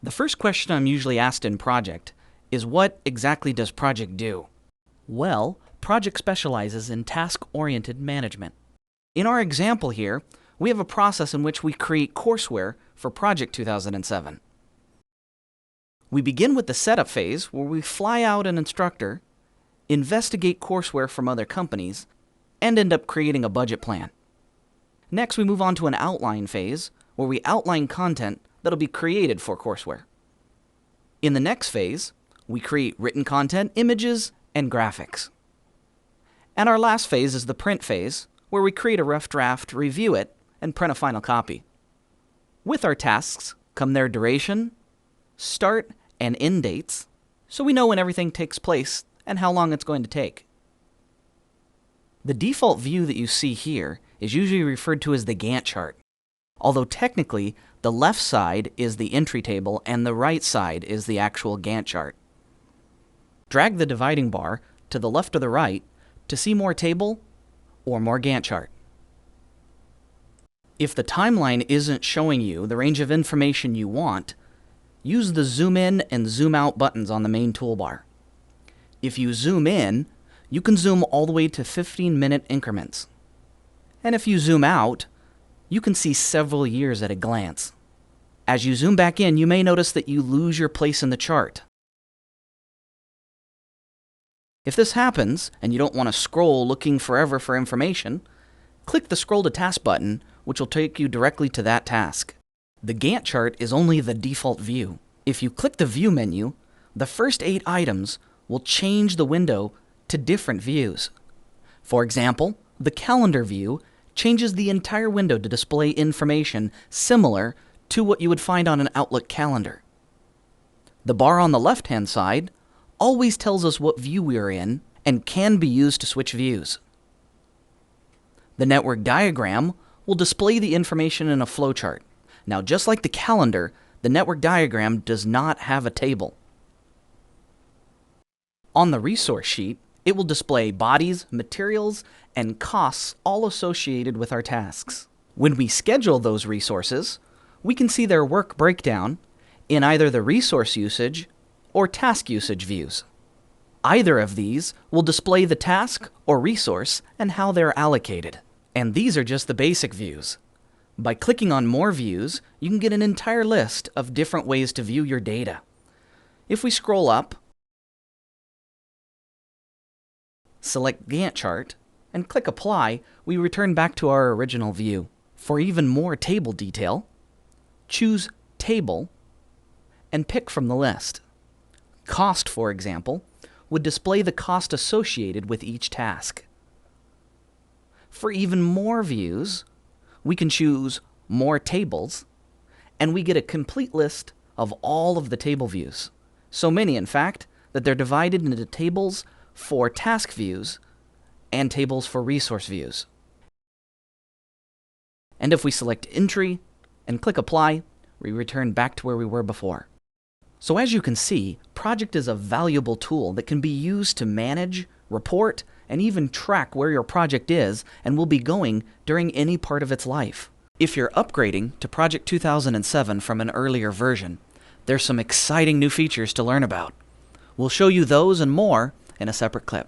The first question I'm usually asked in project is, what exactly does project do? Well, project specializes in task-oriented management. In our example here, we have a process in which we create courseware for Project 2007. We begin with the setup phase, where we fly out an instructor, investigate courseware from other companies, and end up creating a budget plan. Next, we move on to an outline phase, where we outline content that'll be created for courseware. In the next phase, we create written content, images, and graphics. And our last phase is the print phase, where we create a rough draft, review it, and print a final copy. With our tasks come their duration, start and end dates, so we know when everything takes place and how long it's going to take. The default view that you see here is usually referred to as the Gantt chart, although technically the left side is the entry table and the right side is the actual Gantt chart. Drag the dividing bar to the left or the right to see more table or more Gantt chart. If the timeline isn't showing you the range of information you want, use the zoom in and zoom out buttons on the main toolbar. If you zoom in, you can zoom all the way to 15-minute increments. And if you zoom out, you can see several years at a glance. As you zoom back in, you may notice that you lose your place in the chart. If this happens, and you don't want to scroll looking forever for information, click the Scroll to Task button, which will take you directly to that task. The Gantt chart is only the default view. If you click the View menu, the first 8 items will change the window to different views. For example, the Calendar view changes the entire window to display information similar to what you would find on an Outlook calendar. The bar on the left-hand side always tells us what view we are in and can be used to switch views. The network diagram will display the information in a flowchart. Now, just like the calendar, the network diagram does not have a table. On the resource sheet, it will display bodies, materials, and costs all associated with our tasks. When we schedule those resources, we can see their work breakdown in either the resource usage or task usage views. Either of these will display the task or resource and how they're allocated. And these are just the basic views. By clicking on More Views, you can get an entire list of different ways to view your data. If we scroll up, select Gantt chart, and click Apply, we return back to our original view. For even more table detail, choose Table and pick from the list. Cost, for example, would display the cost associated with each task. For even more views, we can choose More Tables, and we get a complete list of all of the table views. So many, in fact, that they're divided into tables for task views and tables for resource views. And if we select Entry and click Apply, we return back to where we were before. So as you can see, Project is a valuable tool that can be used to manage, report, and even track where your project is and will be going during any part of its life. If you're upgrading to Project 2007 from an earlier version, there's some exciting new features to learn about. We'll show you those and more in a separate clip.